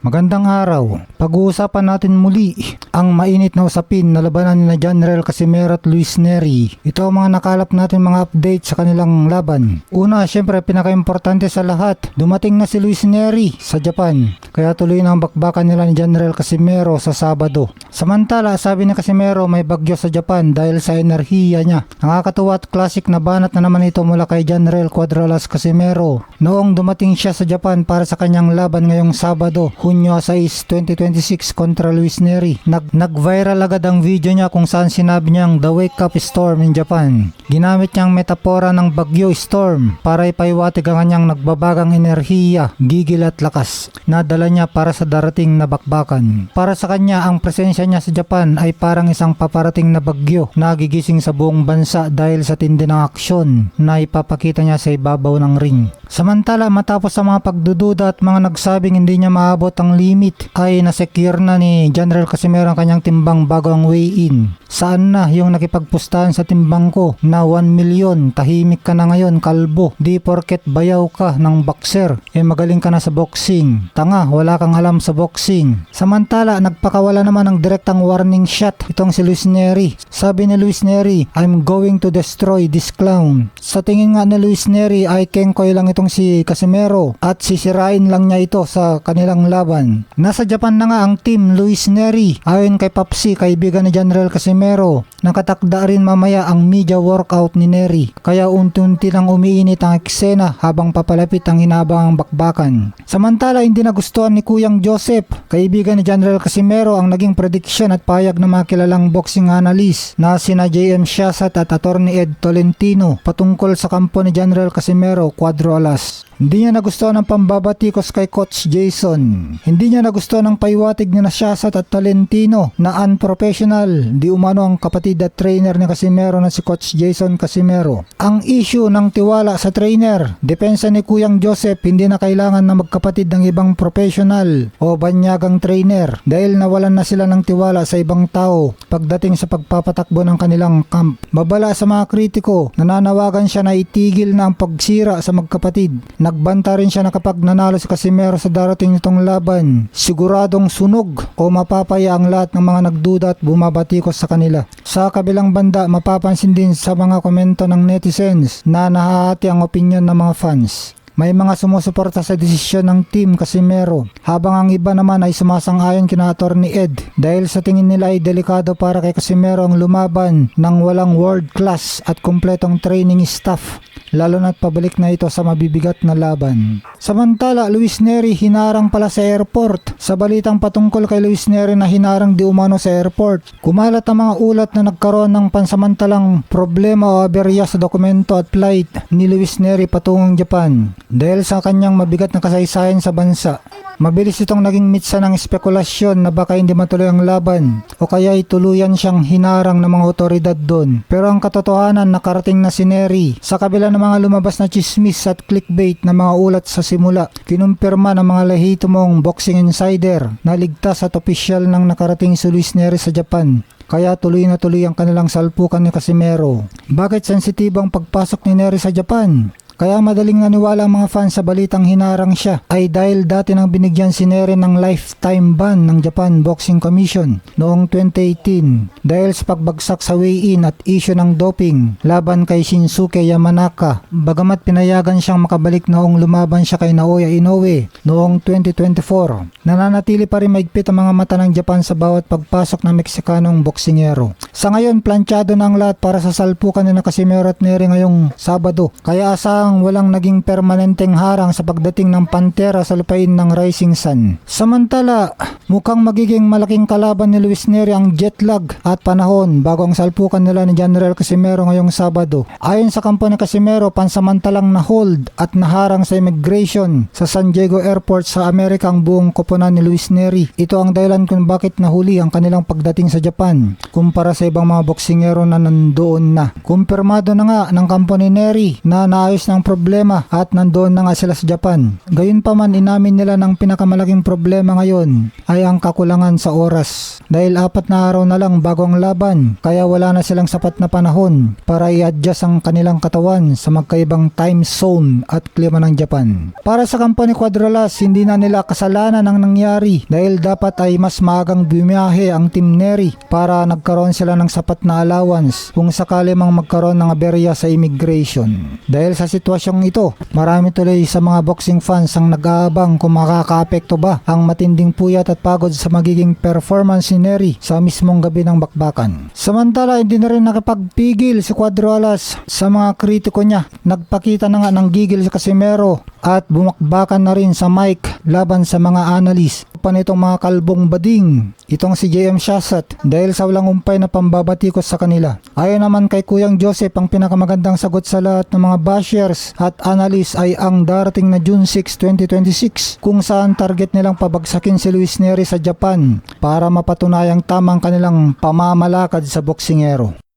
Magandang araw. Pag-uusapan natin muli ang mainit na usapin na labanan ni General Casimero at Luis Nery. Ito ang mga nakalap natin mga update sa kanilang laban. Una, syempre pinaka-importante sa lahat, dumating na si Luis Nery sa Japan. Kaya tuloy na ang bakbakan nila ni General Casimero sa Sabado. Samantala, sabi ni Casimero may bagyo sa Japan dahil sa enerhiya niya. Nakakatuwa at classic na banat na naman ito mula kay General Cuadralas Casimero. Noong dumating siya sa Japan para sa kanyang laban ngayong Sabado, Hunyo 6, 2026 kontra Luis Nery. Nag-viral agad ang video niya kung saan sinabi niyang the wake up storm in Japan. Ginamit niyang metapora ng bagyo storm para ipaiwatig ang kanyang nagbabagang enerhiya, gigil at lakas na dala niya para sa darating na bakbakan. Para sa kanya, ang presensya niya sa Japan ay parang isang paparating na bagyo na gigising sa buong bansa dahil sa tindi ng aksyon na ipapakita niya sa ibabaw ng ring. Samantala, matapos sa mga pagdududa at mga nagsabing hindi niya maabot ang limit, ay nasecure na ni General Casimero ang kanyang timbang bago ang weigh-in. Saan na yung nakipagpustahan sa timbang ko na 1 million, tahimik ka na ngayon kalbo, di porket bayaw ka ng boxer, magaling ka na sa boxing. Tanga, wala kang alam sa boxing. Samantala, nagpakawala naman ng direktang warning shot itong si Luis Nery. Sabi ni Luis Nery, I'm going to destroy this clown. Sa tingin nga ni Luis Nery ay kengkoy lang itong si Casimero at sisirain lang niya ito sa kanilang laban. Nasa Japan na nga ang team Luis Nery. Ayon kay Papsi, kaibigan ni General Casimero, nakatakda rin mamaya ang media workout ni Nery. Kaya unti-unti lang umiinit ang eksena habang papalapit ang inabangang bakbakan. Samantala, hindi nagustuhan ni Kuyang Joseph, kaibigan ni General Casimero, ang naging prediction at payag ng mga kilalang boxing analyst na sina JM Shasat at Attorney Ed Tolentino patungkol sa kampo ni General Casimero Cuadralas. Hindi niya nagustuhan ang pambabatikos kay Coach Jason. Hindi niya nagustuhan ang paiwatig ni Shasat at Tolentino na unprofessional di umano ang kapatid at trainer ni Casimero na si Coach Jason Casimero. Ang issue ng tiwala sa trainer, depensa ni Kuyang Joseph, hindi na kailangan na magkapatid ng ibang professional o banyagang trainer dahil nawalan na sila ng tiwala sa ibang tao pagdating sa pagpapatakbo ng kanilang camp. Babala sa mga kritiko, nananawagan siya na itigil na ang pagsira sa magkapatid. Nagbanta rin siya na kapag nanalo si Casimero sa darating nitong laban, siguradong sunog o mapapaya ang lahat ng mga nagduda at bumabatikos sa kanila. Sa kabilang banda, mapapansin din sa mga komento ng netizens na nahahati ang opinion ng mga fans. May mga sumusuporta sa desisyon ng team Casimero, habang ang iba naman ay sumasang-ayon kina Attorney Ed dahil sa tingin nila ay delikado para kay Casimero ang lumaban ng walang world class at kumpletong training staff, lalo na't pabalik na ito sa mabibigat na laban. Samantala, Luis Nery hinarang pala sa airport. Sa balitang patungkol kay Luis Nery na hinarang di umano sa airport, kumalat ang mga ulat na nagkaroon ng pansamantalang problema o aberya sa dokumento at flight ni Luis Nery patungong Japan dahil sa kanyang mabigat na kasaysayan sa bansa. Mabilis itong naging mitsa ng spekulasyon na baka hindi matuloy ang laban o kaya tuluyan siyang hinarang ng mga otoridad doon. Pero ang katotohanan, nakarating na si Nery. Sa kabila ng mga lumabas na chismis at clickbait na mga ulat sa simula, kinumpirma ng mga lehitimong boxing insider na ligtas at opisyal nang nakarating si Luis Nery sa Japan. Kaya tuloy na tuloy ang kanilang salpukan ni Casimero. Bakit sensitibo ang pagpasok ni Nery sa Japan? Kaya madaling naniwala ang mga fans sa balitang hinarang siya ay dahil dati nang binigyan si Nery ng lifetime ban ng Japan Boxing Commission noong 2018 dahil sa pagbagsak sa weigh-in at issue ng doping laban kay Shinsuke Yamanaka. Bagamat pinayagan siyang makabalik noong lumaban siya kay Naoya Inoue noong 2024, nananatili pa rin maigpit ang mga mata ng Japan sa bawat pagpasok ng Meksikanong boksingero. Sa ngayon, planchado na ang lahat para sa salpukan ni Casimero at Nery ngayong Sabado. Kaya walang naging permanenteng harang sa pagdating ng Pantera sa lupain ng Rising Sun. Samantala, mukhang magiging malaking kalaban ni Luis Nery ang jet lag at panahon bago ang salpukan nila ni General Casimero ngayong Sabado. Ayon sa kampo ni Casimero, pansamantalang na-hold at naharang sa immigration sa San Diego Airport sa Amerika ang buong koponan ni Luis Nery. Ito ang dahilan kung bakit nahuli ang kanilang pagdating sa Japan kumpara sa ibang mga boksingero na nandoon na. Kumpirmado na nga ng kampo ni Nery na naayos ng ng problema at nandoon na nga sila sa Japan. Gayunpaman inamin nila ng pinakamalaking problema ngayon ay ang kakulangan sa oras. Dahil 4 na araw na lang bago ang laban, kaya wala na silang sapat na panahon para i-adjust ang kanilang katawan sa magkaibang time zone at klima ng Japan. Para sa Company Quadralas, hindi na nila kasalanan ang nangyari dahil dapat ay mas maagang bumiyahe ang Team Neri para nagkaroon sila ng sapat na allowance kung sakali mang magkaroon ng aberya sa immigration. Dahil sa sitwasyong ito, marami tuloy sa mga boxing fans ang nag-aabang kung makakaapekto ba ang matinding puyat at pagod sa magiging performance ni Neri sa mismong gabi ng bakbakan. Samantala, hindi na rin nakapagpigil si Quadralas sa mga kritiko niya. Nagpakita na nga ng gigil si Casimero at bumakbakan na rin sa mic laban sa mga analyst pa nitong mga kalbong bading itong si JM Shasat dahil sa walang umpay na pambabatikos sa kanila. Ayon naman kay Kuyang Joseph, ang pinakamagandang sagot sa lahat ng mga bashers at analyst ay ang darating na June 6, 2026 kung saan target nilang pabagsakin si Luis Neri sa Japan para mapatunayang tamang kanilang pamamalakad sa boksingero.